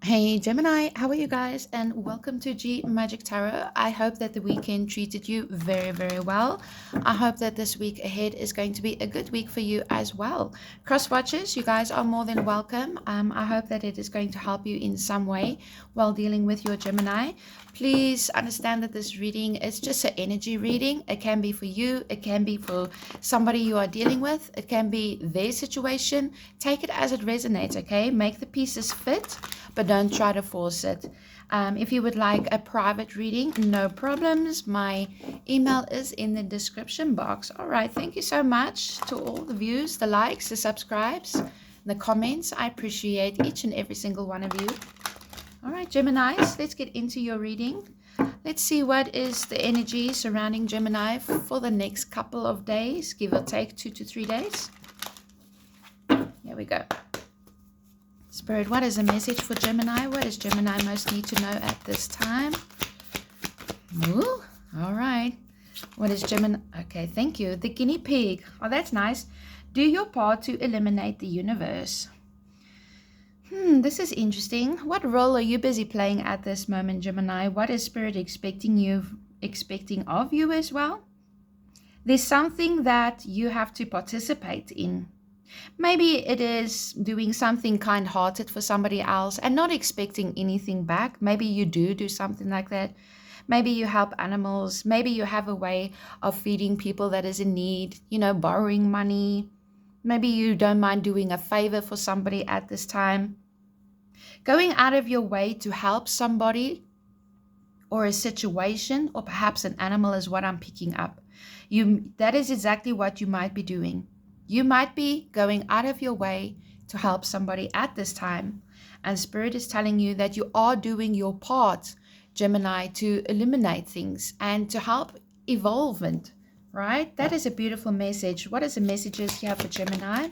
Hey Gemini, how are you guys? And welcome to Gmagic Tarot. I hope that the weekend treated you very, very well. I hope that this week ahead is going to be a good week for you as well. Cross watchers, you guys are more than welcome. I hope that it is going to help you in some way while dealing with your Gemini. Please understand that this reading is just an energy reading. It can be for you, it can be for somebody you are dealing with, it can be their situation. Take it as it resonates, okay? Make the pieces fit, but don't try to force it. If you would like a private reading, no problems. My email is in the description box. All right, thank you so much to all the views, the likes, the subscribes, the comments. I appreciate each and every single one of you. All right, Geminis, let's get into your reading. Let's see what is the energy surrounding Gemini for the next couple of days, give or take 2 to 3 days. Here we go. Spirit, what is the message for Gemini? What does Gemini most need to know at this time? Ooh, all right. What is Gemini? Okay, thank you. The guinea pig. Oh, that's nice. Do your part to eliminate the universe. This is interesting. What role are you busy playing at this moment, Gemini? What is Spirit expecting of you as well? There's something that you have to participate in. Maybe it is doing something kind-hearted for somebody else and not expecting anything back. Maybe you do something like that. Maybe you help animals. Maybe you have a way of feeding people that is in need, borrowing money. Maybe you don't mind doing a favor for somebody at this time. Going out of your way to help somebody or a situation or perhaps an animal is what I'm picking up. That is exactly what you might be doing. You might be going out of your way to help somebody at this time. And Spirit is telling you that you are doing your part, Gemini, to eliminate things and to help evolvement, right? That is a beautiful message. What is the messages here for Gemini?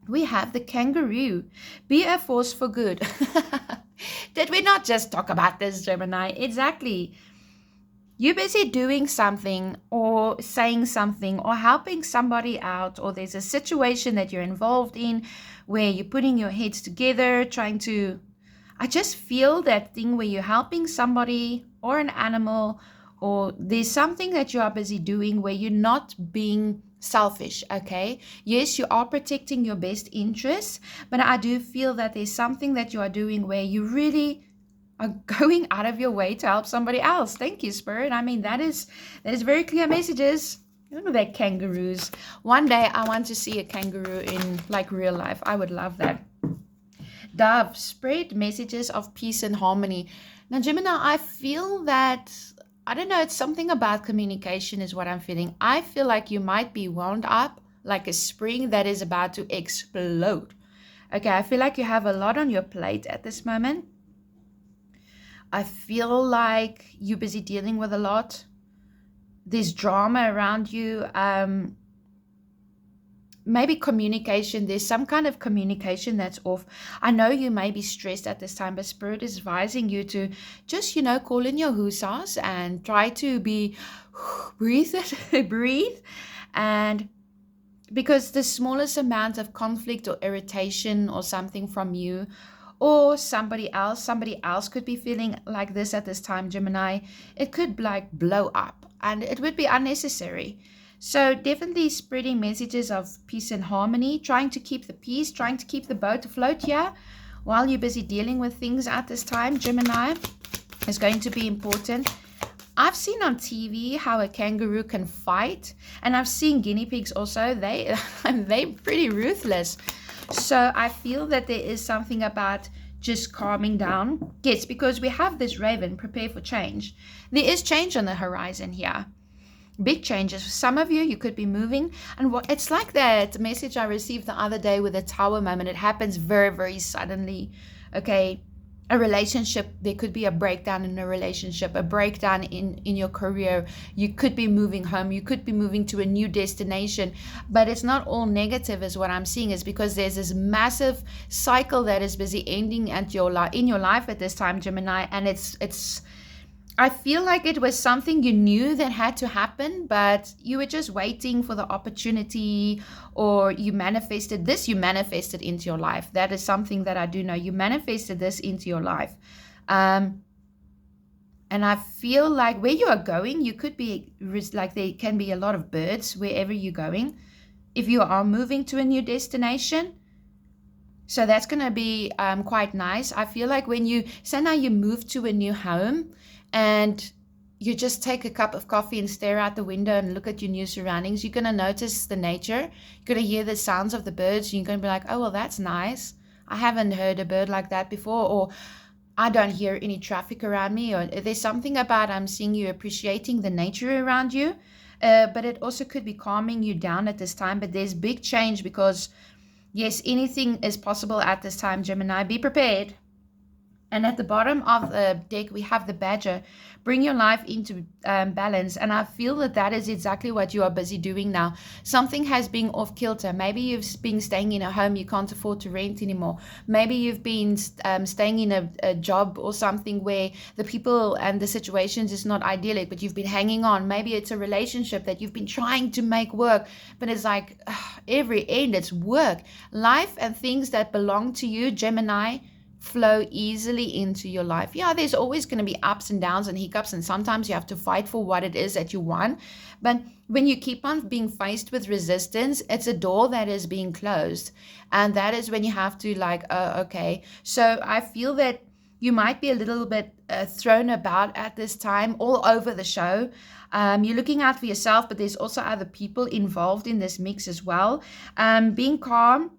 We have the kangaroo. Be a force for good. Did we not just talk about this, Gemini? Exactly. You're busy doing something or saying something or helping somebody out, or there's a situation that you're involved in where you're putting your heads together, I just feel that thing where you're helping somebody or an animal, or there's something that you are busy doing where you're not being selfish, okay? Yes, you are protecting your best interests, but I do feel that there's something that you are doing where you really are going out of your way to help somebody else. Thank you, Spirit. I mean, that is very clear messages. Look at that kangaroos. One day I want to see a kangaroo in real life. I would love that. Dove, spread messages of peace and harmony. Now, Gemini, I feel that, I don't know, it's something about communication is what I'm feeling. I feel like you might be wound up like a spring that is about to explode. Okay, I feel like you have a lot on your plate at this moment. I feel like you're busy dealing with a lot. There's drama around you. Maybe communication. There's some kind of communication that's off. I know you may be stressed at this time, but Spirit is advising you to just, call in your hussars and try to breathe. And because the smallest amount of conflict or irritation or something from you or somebody else could be feeling like this at this time, Gemini, it could blow up and it would be unnecessary. So definitely spreading messages of peace and harmony, trying to keep the peace, trying to keep the boat afloat here while you're busy dealing with things at this time, Gemini, is going to be important. I've seen on TV how a kangaroo can fight, and I've seen guinea pigs also. They're pretty ruthless. So I feel that there is something about just calming down. Yes, because we have this raven, prepare for change. There is change on the horizon here. Big changes. For some of you, you could be moving. And it's like that message I received the other day with the tower moment. It happens very, very suddenly. Okay. A relationship, there could be a breakdown in a relationship, a breakdown in your career. You could be moving home. You could be moving to a new destination. But it's not all negative is what I'm seeing, is because there's this massive cycle that is busy ending in your life at this time, Gemini. And it's I feel like it was something you knew that had to happen, but you were just waiting for the opportunity, or you manifested this, you manifested into your life. That is something that I do know. You manifested this into your life. Um, and I feel like where you are going, you could be like there can be a lot of birds wherever you're going. If you are moving to a new destination, so that's going to be quite nice. I feel like when you say now you move to a new home and you just take a cup of coffee and stare out the window and look at your new surroundings, you're going to notice the nature. You're going to hear the sounds of the birds. And you're going to be like, oh, well, that's nice. I haven't heard a bird like that before. Or I don't hear any traffic around me. Or there's something about I'm seeing you appreciating the nature around you. But it also could be calming you down at this time. But there's big change because yes, anything is possible at this time, Gemini. Be prepared. And at the bottom of the deck, we have the badger. Bring your life into balance. And I feel that that is exactly what you are busy doing now. Something has been off kilter. Maybe you've been staying in a home you can't afford to rent anymore. Maybe you've been staying in a job or something where the people and the situations is not idyllic, but you've been hanging on. Maybe it's a relationship that you've been trying to make work, but it's like every end, it's work. Life and things that belong to you, Gemini, flow easily into your life. Yeah, there's always going to be ups and downs and hiccups, and sometimes you have to fight for what it is that you want. But when you keep on being faced with resistance, it's a door that is being closed. And that is when you have to like, oh, okay. So I feel that you might be a little bit thrown about at this time, all over the show. You're looking out for yourself, but there's also other people involved in this mix as well. Being calm,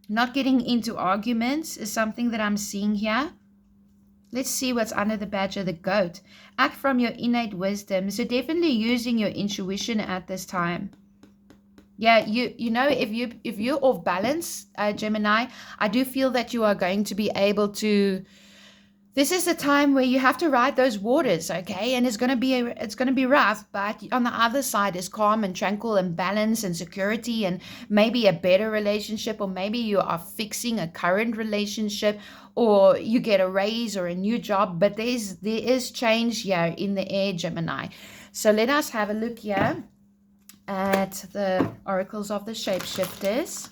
not getting into arguments is something that I'm seeing here. Let's see what's under the badger, the goat. Act from your innate wisdom. So definitely using your intuition at this time. Yeah, you know, if you're off balance, Gemini, I do feel that you are going to be able to. This is the time where you have to ride those waters, okay? And it's going to be rough, but on the other side is calm and tranquil and balance and security and maybe a better relationship, or maybe you are fixing a current relationship, or you get a raise or a new job, but there is change here in the air, Gemini. So let us have a look here at the oracles of the shapeshifters.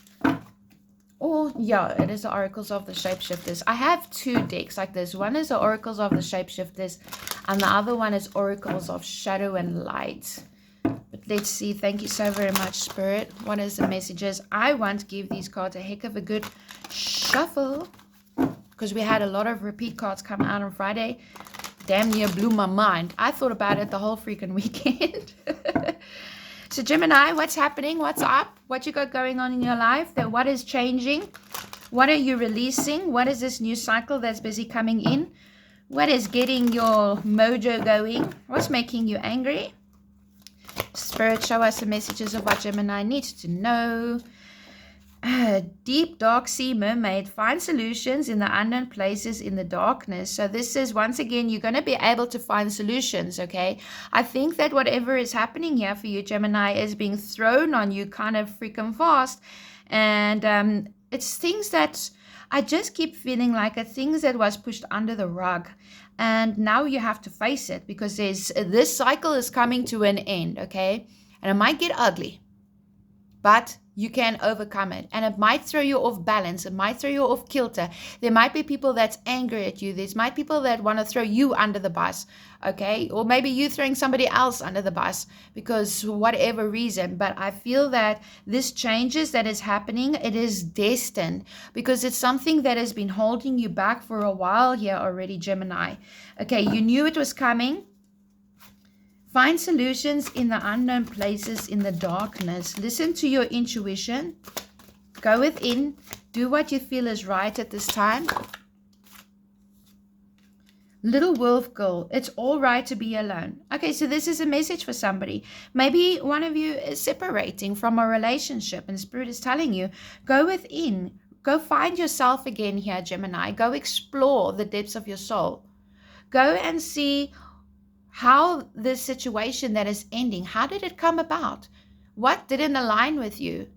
Oh, yeah, it is the oracles of the shapeshifters. I have two decks like this. One is the oracles of the shapeshifters, and the other one is oracles of shadow and light. But let's see. Thank you so very much, Spirit. What is the messages? I want to give these cards a heck of a good shuffle because we had a lot of repeat cards come out on Friday. Damn near blew my mind. I thought about it the whole freaking weekend. So Gemini, what's happening? What's up? What you got going on in your life? What is changing? What are you releasing? What is this new cycle that's busy coming in? What is getting your mojo going? What's making you angry? Spirit, show us the messages of what Gemini needs to know. Deep dark sea mermaid, find solutions in the unknown places in the darkness. So this is, once again, you're going to be able to find solutions, okay? I think that whatever is happening here for you, Gemini, is being thrown on you kind of freaking fast. And it's things that I just keep feeling like it's things that was pushed under the rug. And now you have to face it because this cycle is coming to an end, okay? And it might get ugly, but you can overcome it. And it might throw you off balance. It might throw you off kilter. There might be people that's angry at you. There's might people that want to throw you under the bus, okay? Or maybe you throwing somebody else under the bus because whatever reason. But I feel that this changes that is happening, it is destined because it's something that has been holding you back for a while here already, Gemini. Okay, you knew it was coming. Find solutions in the unknown places in the darkness. Listen to your intuition. Go within. Do what you feel is right at this time. Little wolf girl, it's all right to be alone. Okay, so this is a message for somebody. Maybe one of you is separating from a relationship and Spirit is telling you, go within. Go find yourself again here, Gemini. Go explore the depths of your soul. Go and see how this situation that is ending, how did it come about? What didn't align with you?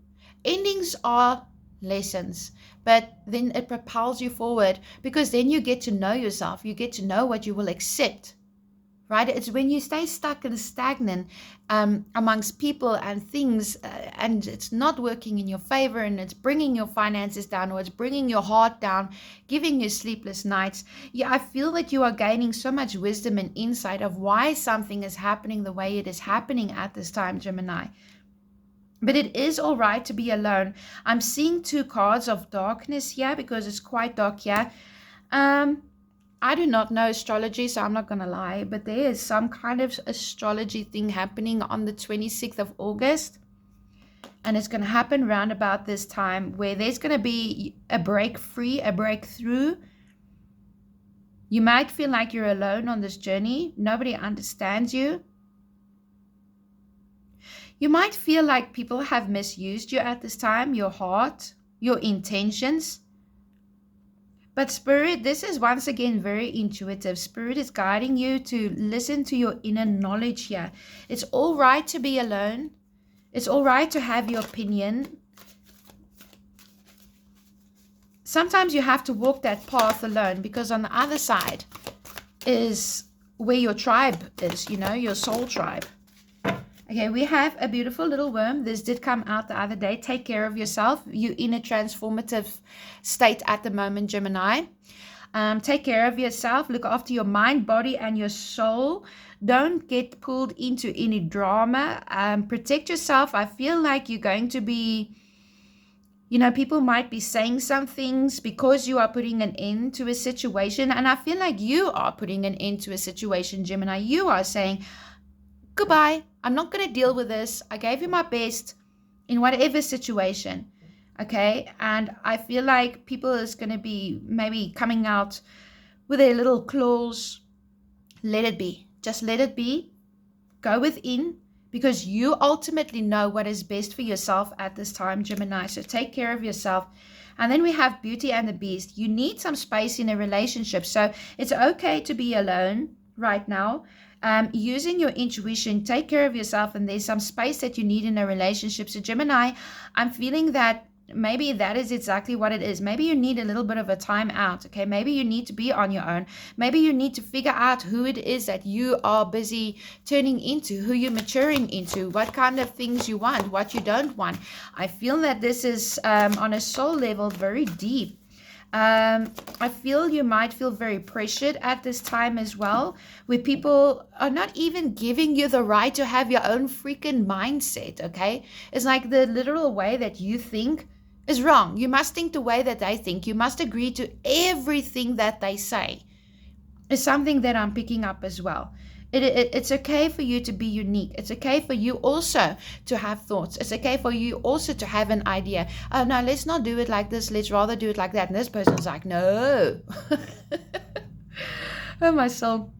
Endings are lessons, but then it propels you forward because then you get to know yourself. You get to know what you will accept. right? It's when you stay stuck and stagnant amongst people and things, and it's not working in your favor, and it's bringing your finances down, or it's bringing your heart down, giving you sleepless nights. Yeah, I feel that you are gaining so much wisdom and insight of why something is happening the way it is happening at this time, Gemini. But it is all right to be alone. I'm seeing 2 cards of darkness here because it's quite dark here. I do not know astrology, so I'm not going to lie, but there is some kind of astrology thing happening on the 26th of August. And it's going to happen round about this time where there's going to be a break free, a breakthrough. You might feel like you're alone on this journey. Nobody understands you. You might feel like people have misused you at this time, your heart, your intentions. But Spirit, this is once again very intuitive. Spirit is guiding you to listen to your inner knowledge here. It's all right to be alone. It's all right to have your opinion. Sometimes you have to walk that path alone, because on the other side is where your tribe is, you know, your soul tribe. Okay, we have a beautiful little worm. This did come out the other day. Take care of yourself. You're in a transformative state at the moment, Gemini. Take care of yourself. Look after your mind, body, and your soul. Don't get pulled into any drama. Protect yourself. I feel like you're going to be, you know, people might be saying some things because you are putting an end to a situation. And I feel like you are putting an end to a situation, Gemini. You are saying, goodbye, I'm not going to deal with this. I gave you my best in whatever situation, okay? And I feel like people is going to be maybe coming out with their little claws. Let it be. Just let it be. Go within, because you ultimately know what is best for yourself at this time, Gemini. So take care of yourself. And then we have Beauty and the Beast. You need some space in a relationship. So it's okay to be alone right now. Using your intuition, take care of yourself, and there's some space that you need in a relationship. So Gemini, I'm feeling that maybe that is exactly what it is. Maybe you need a little bit of a time out, okay? Maybe you need to be on your own. Maybe you need to figure out who it is that you are busy turning into, who you're maturing into, what kind of things you want, what you don't want. I feel that this is on a soul level very deep. I feel you might feel very pressured at this time as well, where people are not even giving you the right to have your own freaking mindset, okay? It's like the literal way that you think is wrong. You must think the way that they think. You must agree to everything that they say. It's something that I'm picking up as well. It's okay for you to be unique. It's okay for you also to have thoughts. It's okay for you also to have an idea. Oh, no, let's not do it like this. Let's rather do it like that. And this person's like, no. Oh, my soul.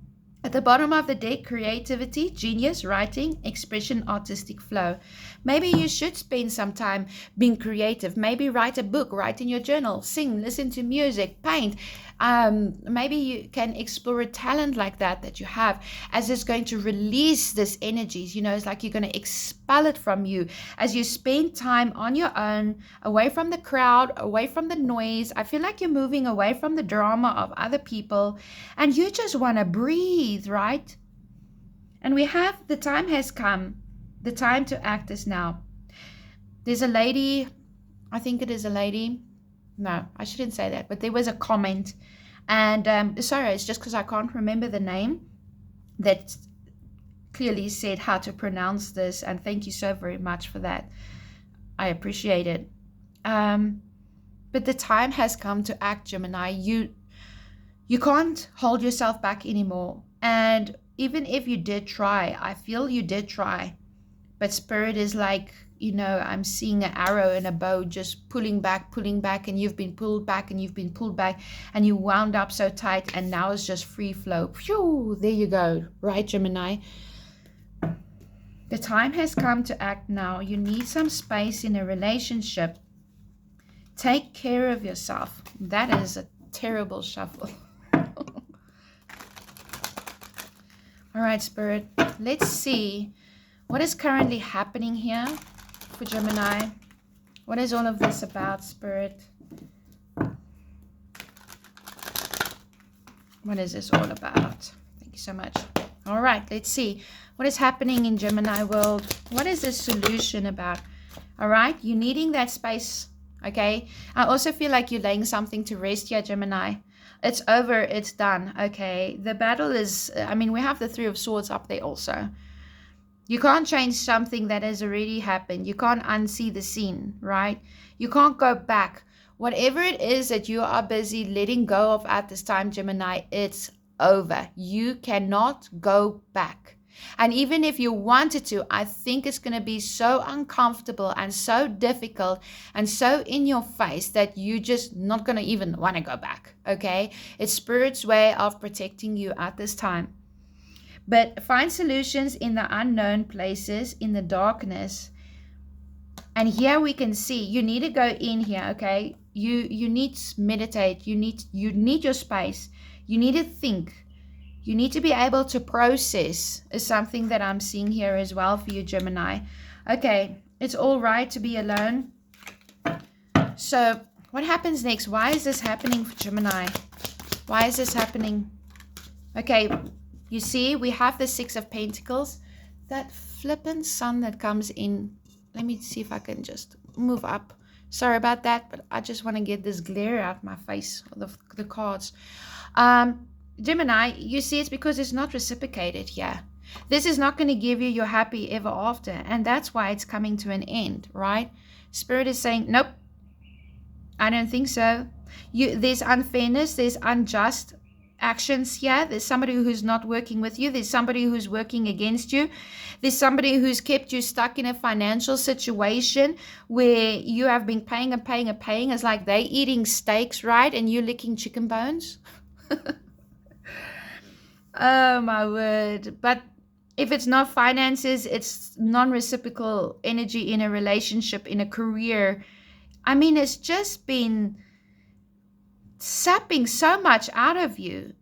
At the bottom of the deck, creativity, genius, writing, expression, artistic flow. Maybe you should spend some time being creative. Maybe write a book, write in your journal, sing, listen to music, paint. Maybe you can explore a talent like that you have, as it's going to release this energies. You know, it's like you're going to expel it from you as you spend time on your own, away from the crowd, away from the noise. I feel like you're moving away from the drama of other people, and you just want to breathe, right? And we have, the time has come. The time to act is now. There's a lady, I think it is a lady. No, I shouldn't say that, but there was a comment, and sorry, it's just because I can't remember the name, that clearly said how to pronounce this, and thank you so very much for that. I appreciate it. But the time has come to act, Gemini. You can't hold yourself back anymore. And even if you did try, I feel you did try, but Spirit is like, you know, I'm seeing an arrow and a bow just pulling back, and you've been pulled back, and you've been pulled back, and you wound up so tight, and now it's just free flow. Phew, there you go. Right, Gemini? The time has come to act now. You need some space in a relationship. Take care of yourself. That is a terrible shuffle. All right, Spirit. Let's see what is currently happening here for Gemini. What is all of this about, Spirit? What is this all about? Thank you so much. All right, let's see. What is happening in Gemini world? What is the solution about? All right, you're needing that space, okay? I also feel like you're laying something to rest here, Gemini. It's over, it's done, okay? The battle is, we have the Three of Swords up there also. You can't change something that has already happened. You can't unsee the scene, right? You can't go back. Whatever it is that you are busy letting go of at this time, Gemini, it's over. You cannot go back. And even if you wanted to, I think it's going to be so uncomfortable and so difficult and so in your face that you just not going to even want to go back, okay? It's Spirit's way of protecting you at this time. But find solutions in the unknown places, in the darkness. And here we can see, you need to go in here, okay? You need to meditate. You need your space. You need to think. You need to be able to process, is something that I'm seeing here as well for you, Gemini. Okay, it's all right to be alone. So what happens next? Why is this happening for Gemini? Why is this happening? Okay, you see, we have the Six of Pentacles. That flippin' sun that comes in. Let me see if I can just move up. Sorry about that, but I just want to get this glare out my face, the cards. Gemini, you see, it's because it's not reciprocated here. This is not going to give you your happy ever after, and that's why it's coming to an end, right? Spirit is saying, nope, I don't think so. There's unfairness, there's unjust actions here. There's somebody who's not working with you. There's somebody who's working against you. There's somebody who's kept you stuck in a financial situation where you have been paying and paying and paying. It's like they eating steaks, right? And you licking chicken bones. Oh my word. But if it's not finances, it's non-reciprocal energy in a relationship, in a career. I mean, it's just been sapping so much out of you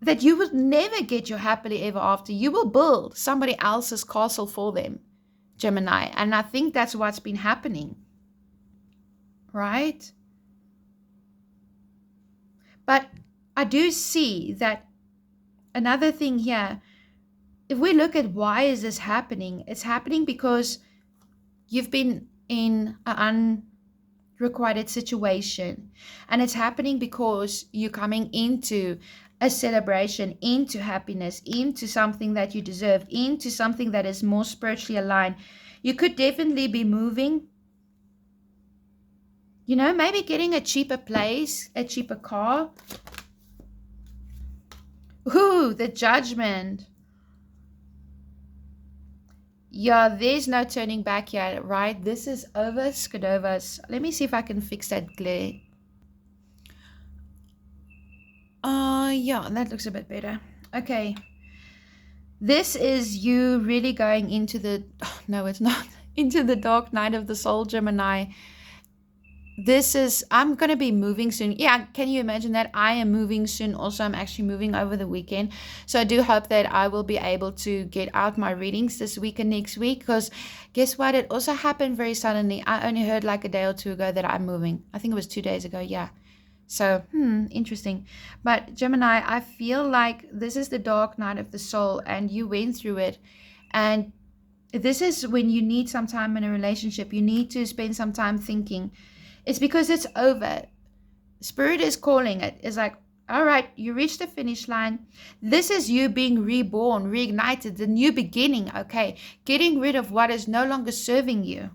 that you would never get your happily ever after. You will build somebody else's castle for them, Gemini. And I think that's what's been happening, right? But I do see that another thing here, if we look at why is this happening, it's happening because you've been in an unrequited situation, and it's happening because you're coming into a celebration, into happiness, into something that you deserve, into something that is more spiritually aligned. You could definitely be moving, maybe getting a cheaper place, a cheaper car. Ooh, the Judgment. Yeah, there's no turning back yet, right? This is over, Skadovas. Let me see if I can fix that glare. Yeah, that looks a bit better. Okay. This is you really going into the... Oh, no, it's not. Into the dark night of the soul, Gemini. I'm going to be moving soon. Yeah, can you imagine that? I am moving soon. Also, I'm actually moving over the weekend. So I do hope that I will be able to get out my readings this week and next week. Because guess what? It also happened very suddenly. I only heard like a day or two ago that I'm moving. I think it was 2 days ago. Yeah. So, interesting. But Gemini, I feel like this is the dark night of the soul and you went through it. And this is when you need some time in a relationship. You need to spend some time thinking. It's because it's over. Spirit is calling it. It's like, all right, you reached the finish line. This is you being reborn, reignited, the new beginning, okay? Getting rid of what is no longer serving you.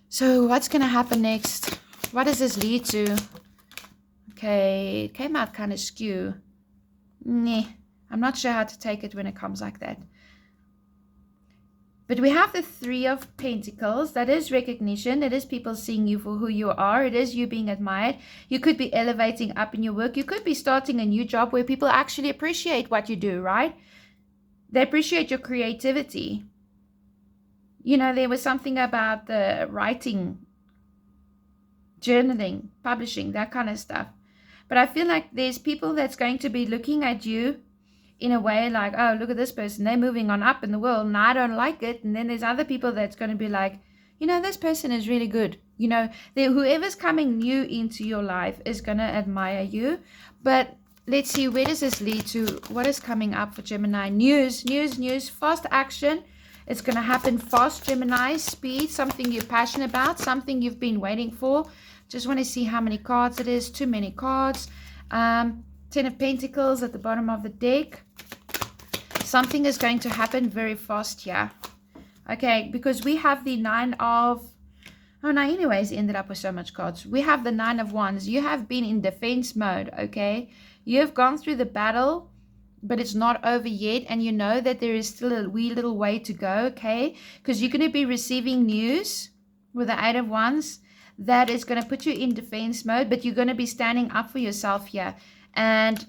So what's going to happen next? What does this lead to? Okay, it came out kind of skew. I'm not sure how to take it when it comes like that. But we have the Three of Pentacles. That is recognition. It is people seeing you for who you are. It is you being admired. You could be elevating up in your work. You could be starting a new job where people actually appreciate what you do, right? They appreciate your creativity. There was something about the writing, journaling, publishing, that kind of stuff. But I feel like there's people that's going to be looking at you in a way like, oh, look at this person. They're moving on up in the world and I don't like it. And then there's other people that's going to be like, this person is really good. Whoever's coming new into your life is going to admire you. But Let's see, where does this lead to? What is coming up for Gemini? News, news, news, fast action. It's going to happen fast, Gemini. Speed, something you're passionate about, something you've been waiting for. Just want to see how many cards it is. Too many cards. 10 of Pentacles at the bottom of the deck. Something is going to happen very fast here. Okay, because we have the 9 of... Oh, no, anyways, ended up with so much cards. We have the 9 of Wands. You have been in defense mode, okay? You have gone through the battle, but it's not over yet. And you know that there is still a wee little way to go, okay? Because you're going to be receiving news with the 8 of Wands that is going to put you in defense mode, but you're going to be standing up for yourself here. And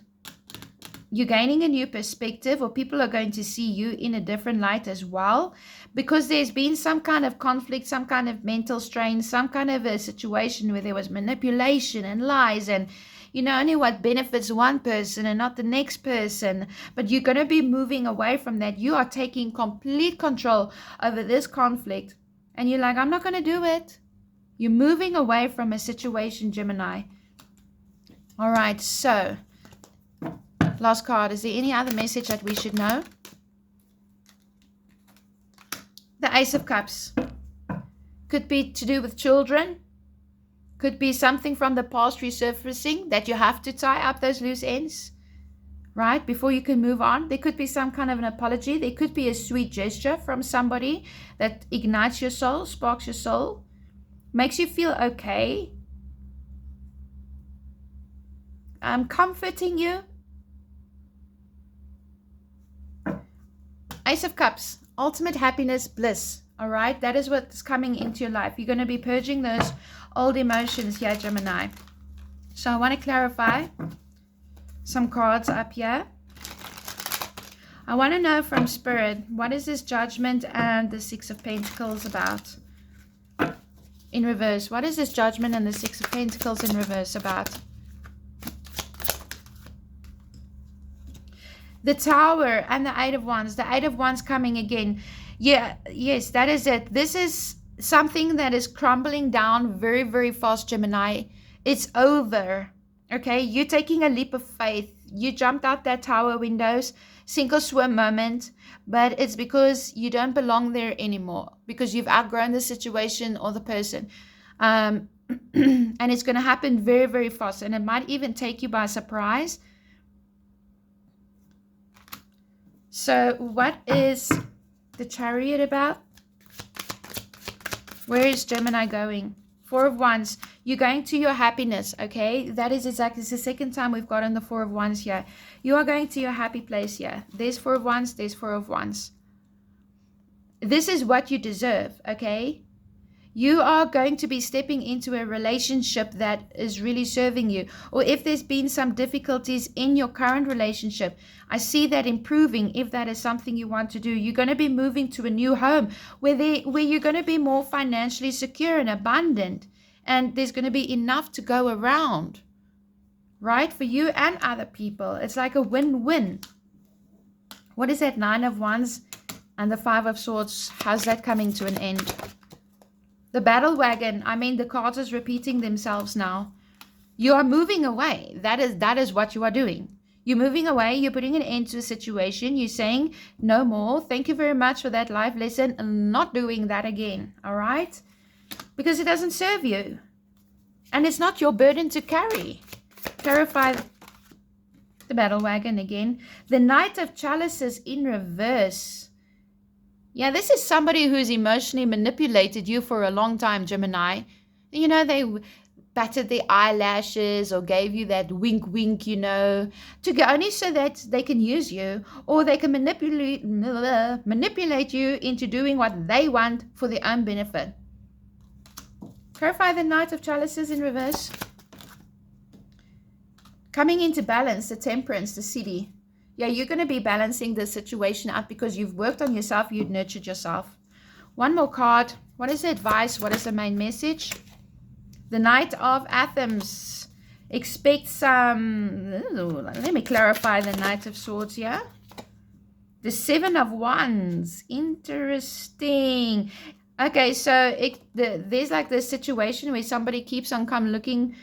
you're gaining a new perspective, or people are going to see you in a different light as well, because there's been some kind of conflict, some kind of mental strain, some kind of a situation where there was manipulation and lies, and you know only what benefits one person and not the next person. But you're going to be moving away from that. You are taking complete control over this conflict, and you're like, I'm not going to do it. You're moving away from a situation, Gemini. All right, so last card. Is there any other message that we should know? The Ace of Cups. Could be to do with children. Could be something from the past resurfacing that you have to tie up those loose ends, right, before you can move on. There could be some kind of an apology. There could be a sweet gesture from somebody that ignites your soul, sparks your soul, makes you feel okay, comforting you. Ace of Cups, ultimate happiness, bliss. All right, that is what's coming into your life. You're going to be purging those old emotions here, Gemini. So I want to clarify some cards up here. I want to know from Spirit, what is this Judgment and the 6 of Pentacles about? In reverse, what is this Judgment and the 6 of Pentacles in reverse about? The Tower and the 8 of Wands. The 8 of Wands coming again. Yeah, yes, that is it. This is something that is crumbling down very, very fast, Gemini. It's over. Okay, you're taking a leap of faith. You jumped out that tower windows, sink or swim moment, but it's because you don't belong there anymore, because you've outgrown the situation or the person. And it's going to happen very, very fast, and it might even take you by surprise. So what is the Chariot about? Where is Gemini going? 4 of Wands. You're going to your happiness, okay? That is exactly, it's the second time we've gotten the 4 of Wands here. You are going to your happy place here. There's 4 of Wands, there's 4 of Wands. This is what you deserve, okay? You are going to be stepping into a relationship that is really serving you. Or if there's been some difficulties in your current relationship, I see that improving if that is something you want to do. You're going to be moving to a new home where you're going to be more financially secure and abundant. And there's going to be enough to go around, right? For you and other people. It's like a win-win. What is that 9 of Wands and the 5 of Swords? How's that coming to an end? The battle wagon, I mean, the cards is repeating themselves now. You are moving away. That is what you are doing. You're moving away. You're putting an end to the situation. You're saying, no more. Thank you very much for that life lesson. I'm not doing that again. All right? Because it doesn't serve you. And it's not your burden to carry. Clarify the battle wagon again. The Knight of Chalices in reverse. Yeah, this is somebody who's emotionally manipulated you for a long time, Gemini. You know, they batted their eyelashes or gave you that wink, wink, you know, to go only so that they can use you, or they can manipulate you into doing what they want for their own benefit. Clarify the Knight of Chalices in reverse. Coming into balance, the Temperance, the City. Yeah, you're going to be balancing the situation out because you've worked on yourself, you've nurtured yourself. One more card. What is the advice? What is the main message? The Knight of Athens. Expect some... let me clarify the Knight of Swords here. The 7 of Wands. Interesting. Okay, so there's like this situation where somebody keeps on looking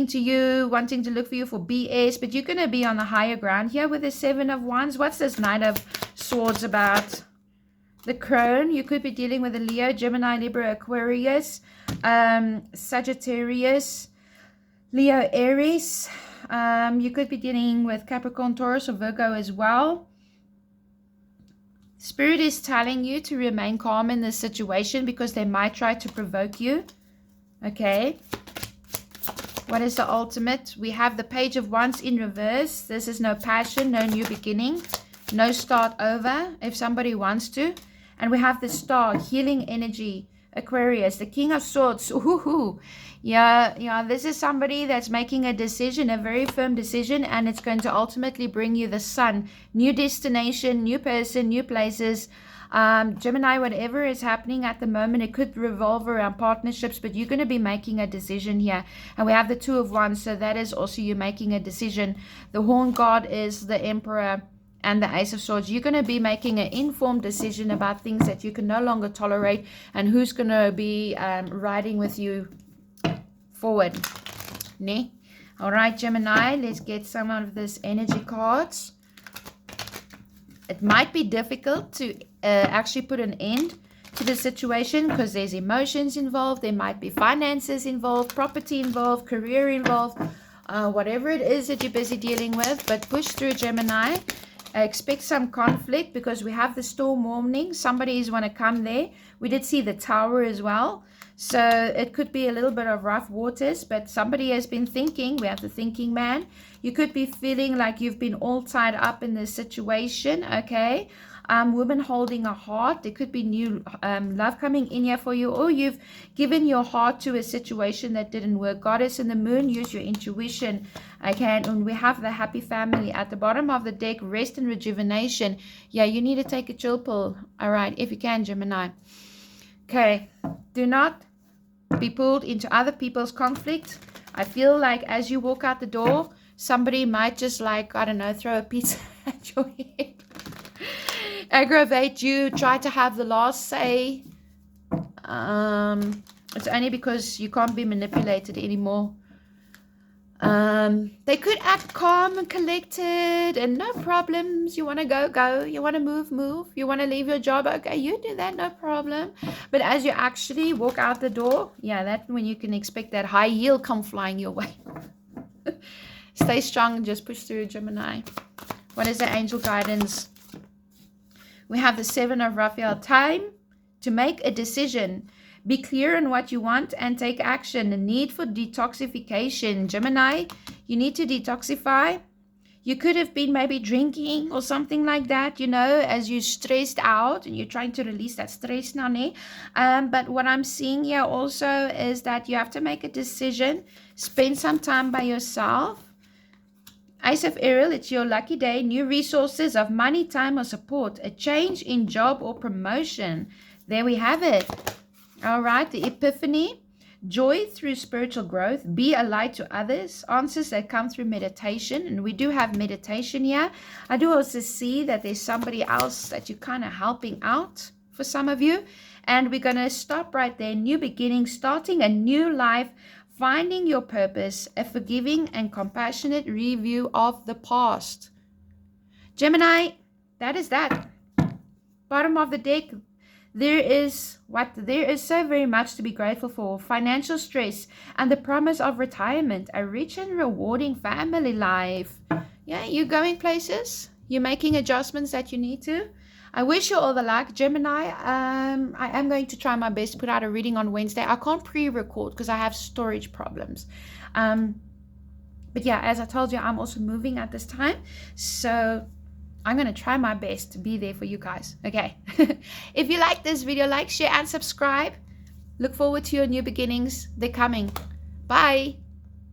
to you, wanting to look for you for BS, but you're going to be on the higher ground here with the Seven of Wands. What's this Knight of Swords about? The Crone. You could be dealing with a Leo, Gemini, Libra, Aquarius, Sagittarius, Leo, Aries. You could be dealing with Capricorn, Taurus, or Virgo as well. Spirit is telling you to remain calm in this situation because they might try to provoke you. Okay. What is the ultimate? We have the Page of Wands in reverse. This is no passion, no new beginning, no start over if somebody wants to. And we have the Star, healing energy, Aquarius, the King of Swords. Ooh, yeah, this is somebody that's making a decision, a very firm decision, and it's going to ultimately bring you the Sun, new destination, new person, new places. Gemini, whatever is happening at the moment, it could revolve around partnerships, but you're going to be making a decision here. And we have the Two of Wands, so that is also you making a decision. The Horn God is the Emperor and the Ace of Swords. You're going to be making an informed decision about things that you can no longer tolerate and who's going to be riding with you forward. Ne? All right, Gemini, let's get some of this energy cards. It might be difficult to actually put an end to the situation because there's emotions involved. There might be finances involved, property involved, career involved, whatever it is that you're busy dealing with. But push through, Gemini. Expect some conflict because we have the storm warning. Somebody is want to come there. We did see the Tower as well. So it could be a little bit of rough waters, but somebody has been thinking. We have the thinking man. You could be feeling like you've been all tied up in this situation, okay? Woman holding a heart. There could be new love coming in here for you, or you've given your heart to a situation that didn't work. Goddess in the Moon, use your intuition. Okay, and we have the happy family at the bottom of the deck, rest and rejuvenation. Yeah, you need to take a chill pill. All right, if you can, Gemini. Okay, do not be pulled into other people's conflict. I feel like as you walk out the door, somebody might just like, I don't know, throw a pizza at your head. Aggravate you, try to have the last say. It's only because you can't be manipulated anymore. They could act calm and collected and no problems. You want to go. You want to move. You want to leave your job, okay, you do that, no problem. But as you actually walk out the door, yeah, that's when you can expect that high heel come flying your way. Stay strong and just push through, Gemini. What is the angel guidance? We have the Seven of Raphael. Time to make a decision. Be clear on what you want and take action. The need for detoxification. Gemini, you need to detoxify. You could have been maybe drinking or something like that, you know, as you're stressed out and you're trying to release that stress now. But what I'm seeing here also is that you have to make a decision. Spend some time by yourself. Ace of Ariel, it's your lucky day. New resources of money, time, or support. A change in job or promotion. There we have it. All right, the Epiphany. Joy through spiritual growth. Be a light to others. Answers that come through meditation. And we do have meditation here. I do also see that there's somebody else that you're kind of helping out for some of you. And we're going to stop right there. New beginning, starting a new life. Finding your purpose, a forgiving and compassionate review of the past. Gemini, that is that. Bottom of the deck, there is so very much to be grateful for. Financial stress and the promise of retirement, a rich and rewarding family life. Yeah, you're going places. You're making adjustments that you need to. I wish you all the luck, Gemini. I am going to try my best to put out a reading on Wednesday. I can't pre-record because I have storage problems. But yeah, as I told you, I'm also moving at this time. So I'm going to try my best to be there for you guys. Okay. If you like this video, like, share, and subscribe. Look forward to your new beginnings. They're coming. Bye.